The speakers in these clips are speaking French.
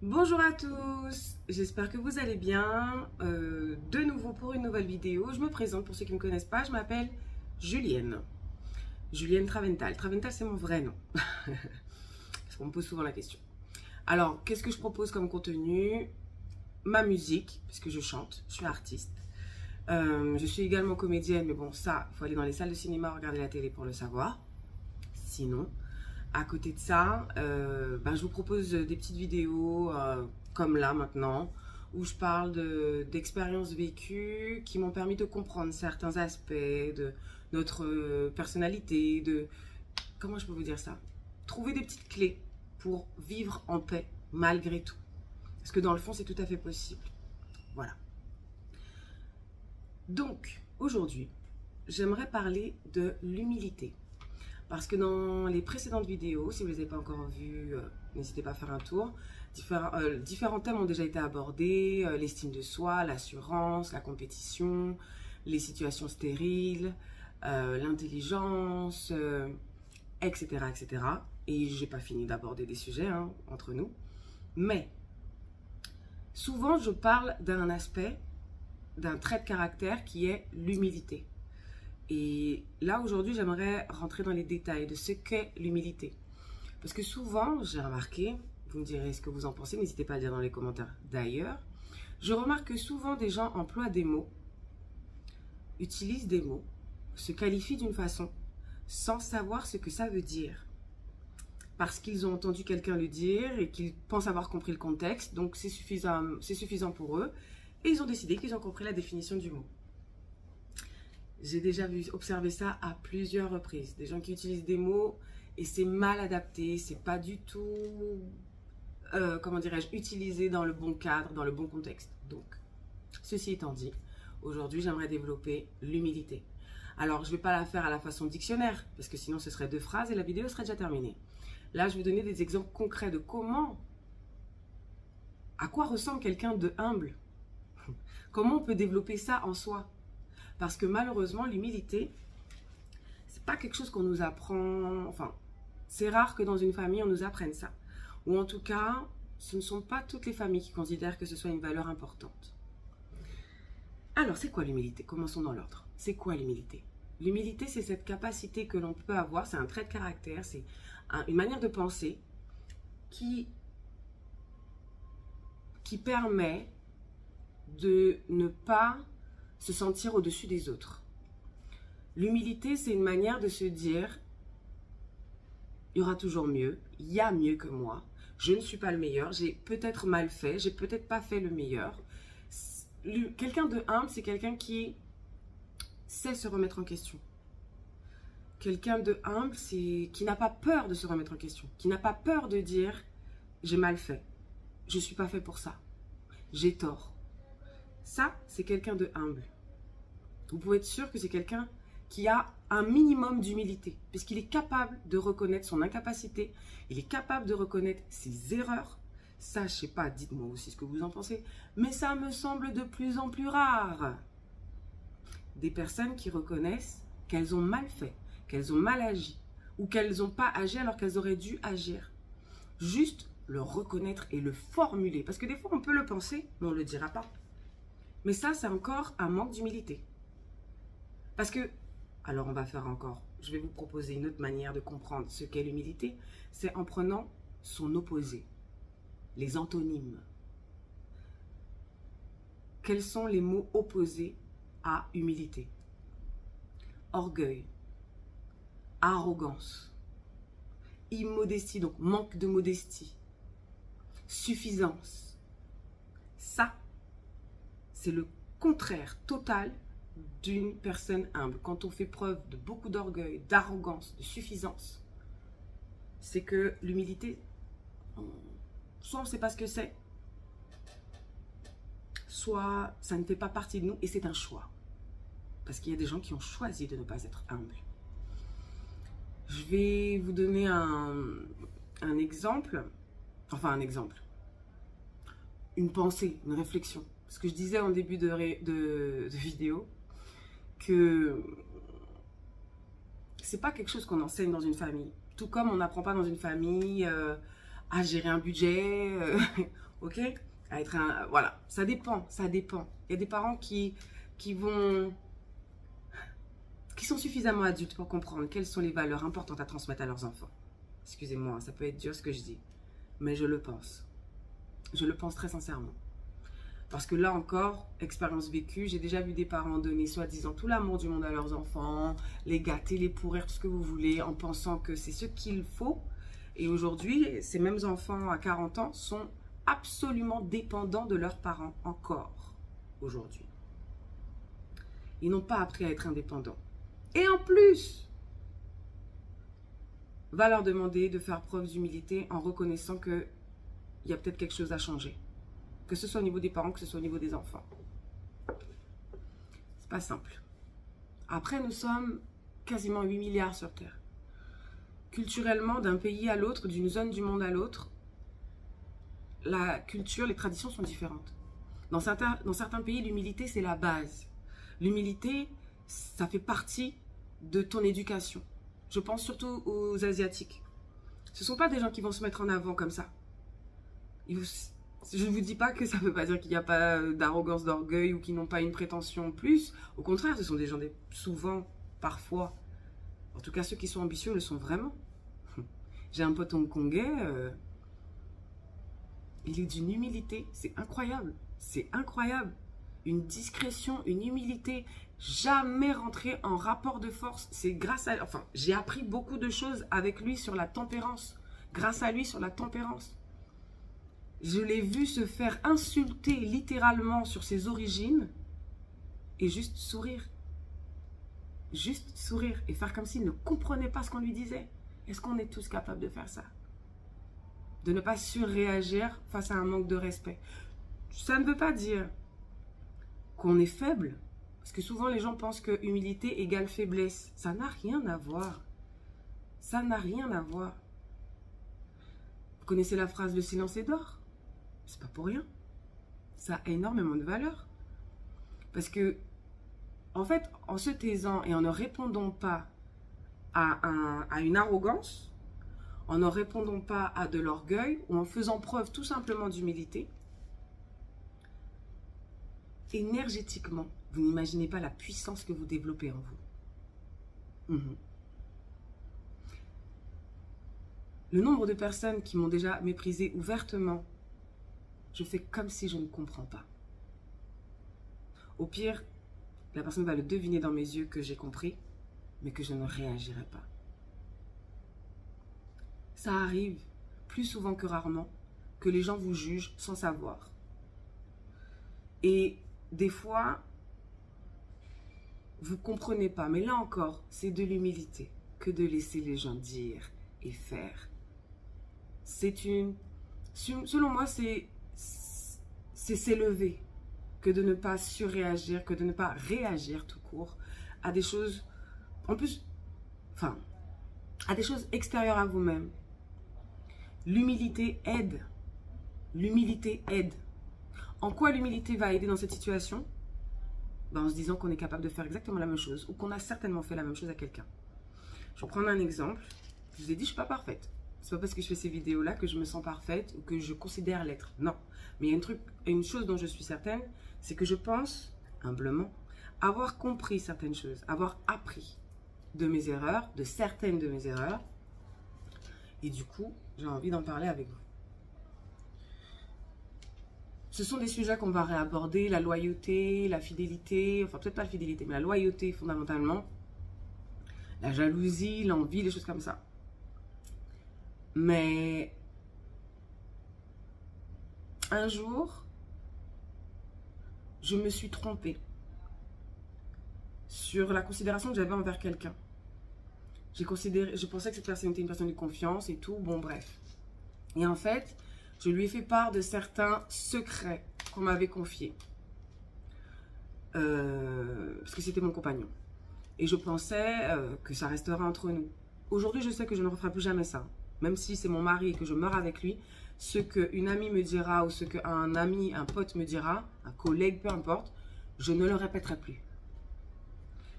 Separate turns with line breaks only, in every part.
Bonjour à tous, j'espère que vous allez bien. De nouveau pour une nouvelle vidéo. Je me présente pour ceux qui ne me connaissent pas, je m'appelle Julienne. Julienne Travental. Travental, c'est mon vrai nom. Parce qu'on me pose souvent la question. Alors, qu'est-ce que je propose comme contenu? Ma musique, puisque je chante, je suis artiste. Je suis également comédienne, mais bon, ça, il faut aller dans les salles de cinéma, regarder la télé pour le savoir. Sinon, à côté de ça, je vous propose des petites vidéos comme là maintenant, où je parle d'expériences vécues qui m'ont permis de comprendre certains aspects de notre personnalité, comment je peux vous dire ça? Trouver des petites clés pour vivre en paix malgré tout. Parce que dans le fond, c'est tout à fait possible. Voilà. Donc, aujourd'hui, j'aimerais parler de l'humilité. Parce que dans les précédentes vidéos, si vous ne les avez pas encore vues, n'hésitez pas à faire un tour. Différents thèmes ont déjà été abordés, l'estime de soi, l'assurance, la compétition, les situations stériles, l'intelligence, etc., etc. Et je n'ai pas fini d'aborder des sujets entre nous. Mais, souvent je parle d'un aspect, d'un trait de caractère qui est l'humilité. Et là, aujourd'hui, j'aimerais rentrer dans les détails de ce qu'est l'humilité. Parce que souvent, j'ai remarqué, vous me direz ce que vous en pensez, n'hésitez pas à le dire dans les commentaires d'ailleurs, je remarque que souvent des gens emploient des mots, utilisent des mots, se qualifient d'une façon, sans savoir ce que ça veut dire. Parce qu'ils ont entendu quelqu'un le dire et qu'ils pensent avoir compris le contexte, donc c'est suffisant pour eux, et ils ont décidé qu'ils ont compris la définition du mot. J'ai déjà observé ça à plusieurs reprises. Des gens qui utilisent des mots et c'est mal adapté, c'est pas du tout, comment dirais-je, utilisé dans le bon cadre, dans le bon contexte. Donc, ceci étant dit, aujourd'hui, j'aimerais développer l'humilité. Alors, je ne vais pas la faire à la façon dictionnaire, parce que sinon, ce serait 2 phrases et la vidéo serait déjà terminée. Là, je vais vous donner des exemples concrets de à quoi ressemble quelqu'un de humble. Comment on peut développer ça en soi. Parce que malheureusement, l'humilité, c'est pas quelque chose qu'on nous apprend. Enfin, c'est rare que dans une famille, on nous apprenne ça. Ou en tout cas, ce ne sont pas toutes les familles qui considèrent que ce soit une valeur importante. Alors, c'est quoi l'humilité? Commençons dans l'ordre. C'est quoi l'humilité? L'humilité, c'est cette capacité que l'on peut avoir, c'est un trait de caractère, c'est une manière de penser qui permet de ne pas se sentir au-dessus des autres. L'humilité, c'est une manière de se dire, il y aura toujours mieux, il y a mieux que moi, je ne suis pas le meilleur, j'ai peut-être mal fait, j'ai peut-être pas fait le meilleur. Quelqu'un de humble, c'est quelqu'un qui sait se remettre en question. Quelqu'un de humble, c'est qui n'a pas peur de se remettre en question, qui n'a pas peur de dire, j'ai mal fait, je ne suis pas fait pour ça, j'ai tort. Ça, c'est quelqu'un de humble. Vous pouvez être sûr que c'est quelqu'un qui a un minimum d'humilité, puisqu'il est capable de reconnaître son incapacité, il est capable de reconnaître ses erreurs. Ça, je sais pas, dites-moi aussi ce que vous en pensez, mais ça me semble de plus en plus rare. Des personnes qui reconnaissent qu'elles ont mal fait, qu'elles ont mal agi, ou qu'elles n'ont pas agi alors qu'elles auraient dû agir. Juste le reconnaître et le formuler, parce que des fois on peut le penser, mais on ne le dira pas. Mais ça, c'est encore un manque d'humilité. Parce que, alors on va faire encore, je vais vous proposer une autre manière de comprendre ce qu'est l'humilité, c'est en prenant son opposé, les antonymes. Quels sont les mots opposés à humilité? Orgueil, arrogance, immodestie, donc manque de modestie, suffisance. Ça, c'est le contraire total d'une personne humble. Quand on fait preuve de beaucoup d'orgueil, d'arrogance, de suffisance, c'est que l'humilité, soit on ne sait pas ce que c'est, soit ça ne fait pas partie de nous et c'est un choix. Parce qu'il y a des gens qui ont choisi de ne pas être humbles. Je vais vous donner un exemple, une pensée, une réflexion. Ce que je disais en début de vidéo, que c'est pas quelque chose qu'on enseigne dans une famille. Tout comme on n'apprend pas dans une famille à gérer un budget, ok? À être un... Voilà, ça dépend, ça dépend. Il y a des parents qui sont suffisamment adultes pour comprendre quelles sont les valeurs importantes à transmettre à leurs enfants. Excusez-moi, ça peut être dur ce que je dis, mais je le pense. Je le pense très sincèrement. Parce que là encore, expérience vécue, j'ai déjà vu des parents donner soi-disant tout l'amour du monde à leurs enfants, les gâter, les pourrir, tout ce que vous voulez, en pensant que c'est ce qu'il faut. Et aujourd'hui, ces mêmes enfants à 40 ans sont absolument dépendants de leurs parents, encore aujourd'hui. Ils n'ont pas appris à être indépendants. Et en plus, va leur demander de faire preuve d'humilité en reconnaissant qu'il y a peut-être quelque chose à changer. Que ce soit au niveau des parents, que ce soit au niveau des enfants. C'est pas simple. Après, nous sommes quasiment 8 milliards sur Terre. Culturellement, d'un pays à l'autre, d'une zone du monde à l'autre, la culture, les traditions sont différentes. Dans certains pays, l'humilité, c'est la base. L'humilité, ça fait partie de ton éducation. Je pense surtout aux Asiatiques. Ce ne sont pas des gens qui vont se mettre en avant comme ça. Je ne vous dis pas que ça ne veut pas dire qu'il n'y a pas d'arrogance, d'orgueil ou qu'ils n'ont pas une prétention plus. Au contraire, ce sont des gens souvent, parfois, en tout cas ceux qui sont ambitieux le sont vraiment. J'ai un pote hongkongais, il est d'une humilité, c'est incroyable. C'est incroyable. Une discrétion, une humilité, jamais rentrer en rapport de force. C'est grâce à... Enfin, j'ai appris beaucoup de choses avec lui sur la tempérance. Grâce à lui sur la tempérance. Je l'ai vu se faire insulter littéralement sur ses origines et juste sourire. Juste sourire et faire comme s'il ne comprenait pas ce qu'on lui disait. Est-ce qu'on est tous capables de faire ça? De ne pas surréagir face à un manque de respect. Ça ne veut pas dire qu'on est faible. Parce que souvent les gens pensent que humilité égale faiblesse. Ça n'a rien à voir. Ça n'a rien à voir. Vous connaissez la phrase « le silence est d'or » ? C'est pas pour rien. Ça a énormément de valeur. Parce que, en fait, en se taisant et en ne répondant pas à une arrogance, en ne répondant pas à de l'orgueil, ou en faisant preuve tout simplement d'humilité, énergétiquement, vous n'imaginez pas la puissance que vous développez en vous. Le nombre de personnes qui m'ont déjà méprisé ouvertement, je fais comme si je ne comprends pas. Au pire, la personne va le deviner dans mes yeux que j'ai compris, mais que je ne réagirai pas. Ça arrive plus souvent que rarement que les gens vous jugent sans savoir. Et des fois, vous ne comprenez pas. Mais là encore, c'est de l'humilité que de laisser les gens dire et faire. Selon moi, c'est s'élever que de ne pas surréagir, que de ne pas réagir tout court à des choses, en plus, enfin, à des choses extérieures à vous-même. L'humilité aide. L'humilité aide. En quoi l'humilité va aider dans cette situation? Ben, en se disant qu'on est capable de faire exactement la même chose ou qu'on a certainement fait la même chose à quelqu'un. Je vais prendre un exemple. Je vous ai dit, je ne suis pas parfaite. C'est pas parce que je fais ces vidéos-là que je me sens parfaite ou que je considère l'être. Non. Mais il y a une chose dont je suis certaine, c'est que je pense, humblement, avoir compris certaines choses, avoir appris de mes erreurs, de certaines de mes erreurs. Et du coup, j'ai envie d'en parler avec vous. Ce sont des sujets qu'on va réaborder, la loyauté, la fidélité, enfin peut-être pas la fidélité, mais la loyauté fondamentalement, la jalousie, l'envie, des choses comme ça. Mais un jour, je me suis trompée sur la considération que j'avais envers quelqu'un. Je pensais que cette personne était une personne de confiance et tout, bon bref. Et en fait, je lui ai fait part de certains secrets qu'on m'avait confiés. Parce que c'était mon compagnon. Et je pensais que ça resterait entre nous. Aujourd'hui, je sais que je ne referai plus jamais ça. Même si c'est mon mari et que je meurs avec lui, ce qu'une amie me dira ou ce qu'un ami, un pote me dira, un collègue, peu importe, je ne le répéterai plus.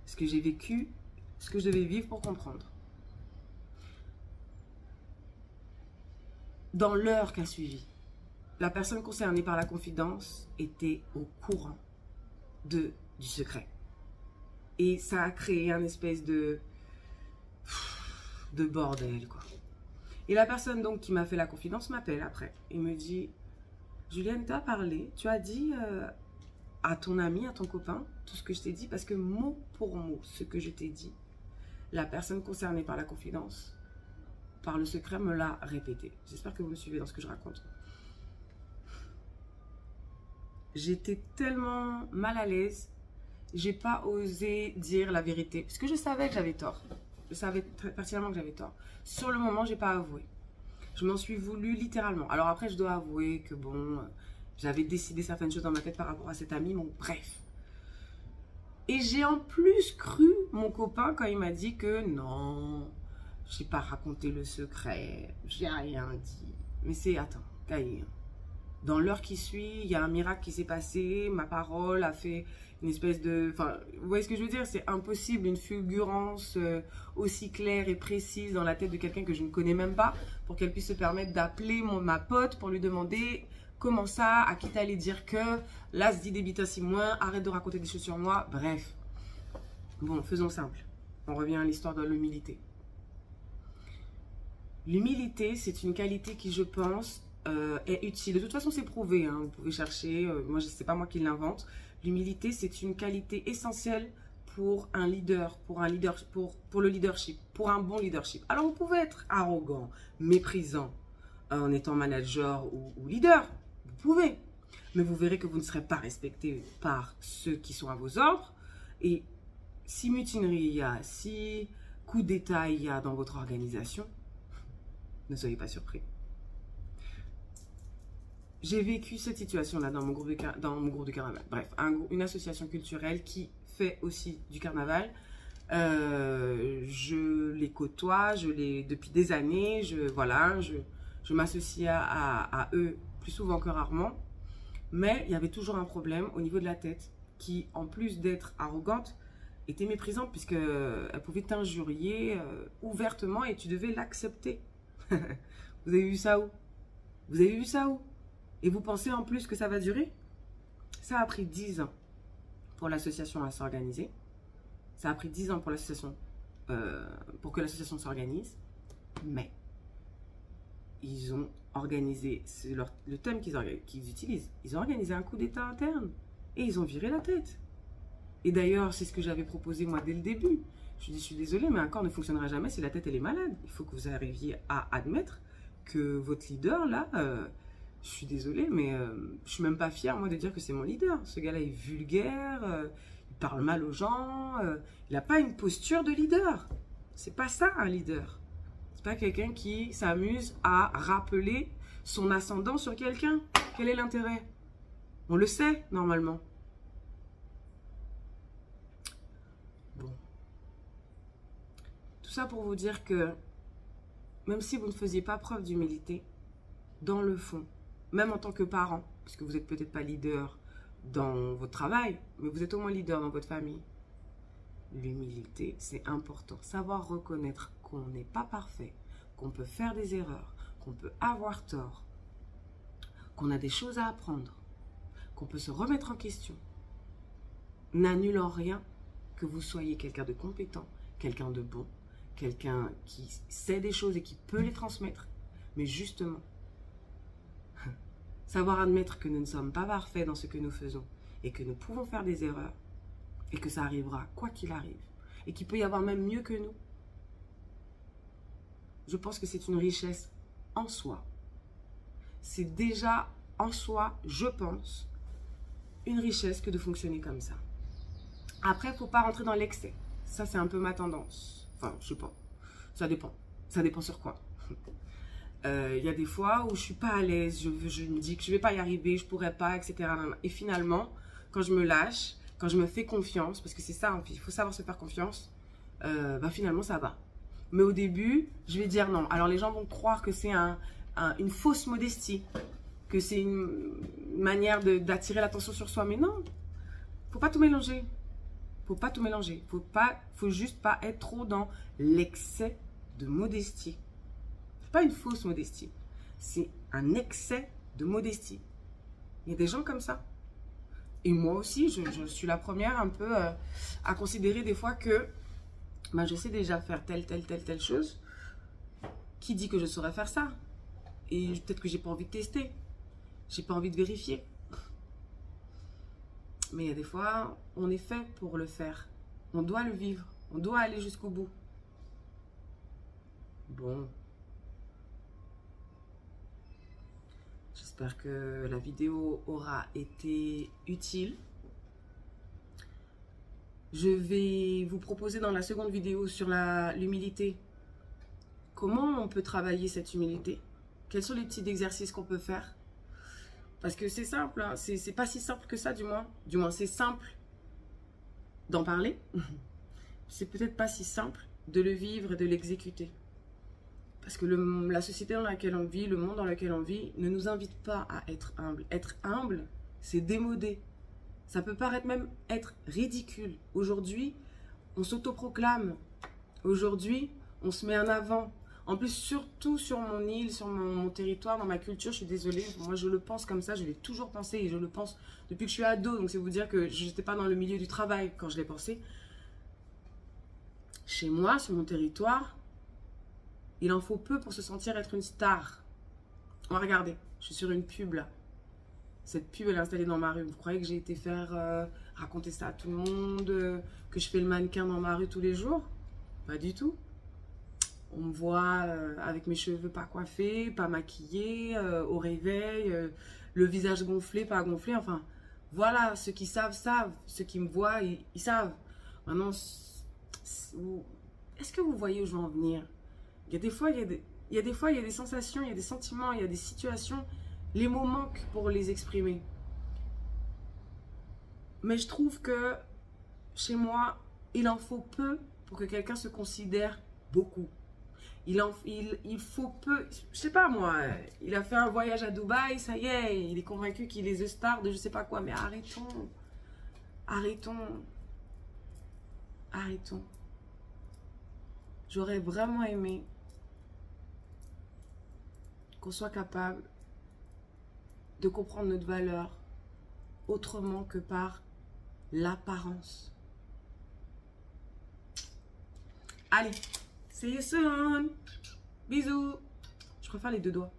Parce que j'ai vécu ce que je devais vivre pour comprendre. Dans l'heure qui a suivi, la personne concernée par la confidence était au courant du secret. Et ça a créé un espèce de bordel, quoi. Et la personne donc qui m'a fait la confidence m'appelle après et me dit, Julienne, t'as parlé, tu as dit à ton ami, à ton copain, tout ce que je t'ai dit, parce que mot pour mot, ce que je t'ai dit, la personne concernée par la confidence, par le secret, me l'a répété. J'espère que vous me suivez dans ce que je raconte. J'étais tellement mal à l'aise, j'ai pas osé dire la vérité, parce que je savais que j'avais tort. Je savais très pertinemment que j'avais tort. Sur le moment, j'ai pas avoué. Je m'en suis voulu littéralement. Alors après, je dois avouer que bon, j'avais décidé certaines choses dans ma tête par rapport à cet ami, bon bref. Et j'ai en plus cru mon copain quand il m'a dit que non, j'ai pas raconté le secret, j'ai rien dit. Mais c'est, attends, Taï, dans l'heure qui suit, il y a un miracle qui s'est passé, ma parole a fait une espèce de... Enfin, vous voyez ce que je veux dire? C'est impossible, une fulgurance aussi claire et précise dans la tête de quelqu'un que je ne connais même pas, pour qu'elle puisse se permettre d'appeler ma pote pour lui demander comment ça, à qui t'allais dire que, là, se dit des bitas si moins, arrête de raconter des choses sur moi, bref. Bon, faisons simple. On revient à l'histoire de l'humilité. L'humilité, c'est une qualité qui, je pense, est utile. De toute façon, c'est prouvé. Hein. Vous pouvez chercher. Moi, c'est pas moi qui l'invente. L'humilité, c'est une qualité essentielle pour un leader, pour le leadership, pour un bon leadership. Alors, vous pouvez être arrogant, méprisant en étant manager ou leader. Vous pouvez. Mais vous verrez que vous ne serez pas respecté par ceux qui sont à vos ordres. Et si mutinerie il y a, si coup d'État il y a dans votre organisation, ne soyez pas surpris. J'ai vécu cette situation-là dans mon groupe de carnaval. Bref, une association culturelle qui fait aussi du carnaval. Je les côtoie, depuis des années. Je m'associe à eux plus souvent que rarement. Mais il y avait toujours un problème au niveau de la tête qui, en plus d'être arrogante, était méprisante puisqu'elle pouvait t'injurier ouvertement et tu devais l'accepter. Vous avez vu ça où? Vous avez vu ça où? Et vous pensez en plus que ça va durer? Ça a pris 10 ans pour l'association à s'organiser. Ça a pris 10 ans pour l'association, pour que l'association s'organise. Mais ils ont organisé, c'est le thème qu'ils utilisent. Ils ont organisé un coup d'État interne et ils ont viré la tête. Et d'ailleurs, c'est ce que j'avais proposé moi dès le début. Je dis, je suis désolée, mais un corps ne fonctionnera jamais si la tête elle est malade. Il faut que vous arriviez à admettre que votre leader là, je suis désolée, mais je suis même pas fière moi de dire que c'est mon leader. Ce gars-là est vulgaire, il parle mal aux gens, il n'a pas une posture de leader. C'est pas ça un leader. C'est pas quelqu'un qui s'amuse à rappeler son ascendant sur quelqu'un. Quel est l'intérêt? On le sait normalement. Bon. Tout ça pour vous dire que même si vous ne faisiez pas preuve d'humilité, dans le fond, même en tant que parent, puisque vous n'êtes peut-être pas leader dans votre travail, mais vous êtes au moins leader dans votre famille, l'humilité, c'est important. Savoir reconnaître qu'on n'est pas parfait, qu'on peut faire des erreurs, qu'on peut avoir tort, qu'on a des choses à apprendre, qu'on peut se remettre en question, n'annule en rien que vous soyez quelqu'un de compétent, quelqu'un de bon, quelqu'un qui sait des choses et qui peut les transmettre. Mais justement, savoir admettre que nous ne sommes pas parfaits dans ce que nous faisons et que nous pouvons faire des erreurs et que ça arrivera quoi qu'il arrive et qu'il peut y avoir même mieux que nous. Je pense que c'est une richesse en soi. C'est déjà en soi, je pense, une richesse que de fonctionner comme ça. Après, il ne faut pas rentrer dans l'excès. Ça, c'est un peu ma tendance. Enfin, je sais pas. Ça dépend. Ça dépend sur quoi. Il y a des fois où je suis pas à l'aise, je me dis que je vais pas y arriver, je pourrais pas, etc. Et finalement, quand je me lâche, quand je me fais confiance, parce que c'est ça, il faut savoir se faire confiance, finalement ça va. Mais au début, je vais dire non. Alors les gens vont croire que c'est une fausse modestie, que c'est une manière d'attirer l'attention sur soi. Mais non, faut pas tout mélanger. Faut pas tout mélanger. Faut juste pas être trop dans l'excès de modestie. C'est pas une fausse modestie. C'est un excès de modestie. Il y a des gens comme ça. Et moi aussi, je suis la première un peu à considérer des fois que bah, je sais déjà faire telle chose. Qui dit que je saurais faire ça? Et peut-être que j'ai pas envie de tester. J'ai pas envie de vérifier. Mais il y a des fois, on est fait pour le faire. On doit le vivre. On doit aller jusqu'au bout. Bon. J'espère que la vidéo aura été utile. Je vais vous proposer dans la seconde vidéo sur l'humilité. Comment on peut travailler cette humilité? Quels sont les petits exercices qu'on peut faire? Parce que c'est simple, hein. C'est pas si simple que ça du moins. Du moins, c'est simple d'en parler. C'est peut-être pas si simple de le vivre et de l'exécuter. Parce que la société dans laquelle on vit, le monde dans lequel on vit, ne nous invite pas à être humble. Être humble, c'est démodé. Ça peut paraître même être ridicule. Aujourd'hui, on s'autoproclame. Aujourd'hui, on se met en avant. En plus, surtout sur mon île, sur mon territoire, dans ma culture, je suis désolée. Moi, je le pense comme ça, je l'ai toujours pensé et je le pense depuis que je suis ado. Donc, c'est vous dire que je n'étais pas dans le milieu du travail quand je l'ai pensé. Chez moi, sur mon territoire, il en faut peu pour se sentir être une star. On va regarder, je suis sur une pub là. Cette pub, elle est installée dans ma rue. Vous croyez que j'ai été faire raconter ça à tout le monde, que je fais le mannequin dans ma rue tous les jours? Pas du tout. On me voit avec mes cheveux pas coiffés, pas maquillés, au réveil, le visage gonflé, pas gonflé. Enfin, voilà, ceux qui savent, savent. Ceux qui me voient, ils savent. Maintenant, est-ce que vous voyez où je veux en venir? Il y a des fois, il y a des sensations, il y a des sentiments, il y a des situations. Les mots manquent pour les exprimer. Mais je trouve que chez moi, il en faut peu pour que quelqu'un se considère beaucoup. Il faut peu, je sais pas moi, il a fait un voyage à Dubaï, ça y est, il est convaincu qu'il est the star de je sais pas quoi, mais arrêtons, arrêtons. J'aurais vraiment aimé qu'on soit capable de comprendre notre valeur autrement que par l'apparence. Allez, see you soon. Bisous. Je préfère les deux doigts.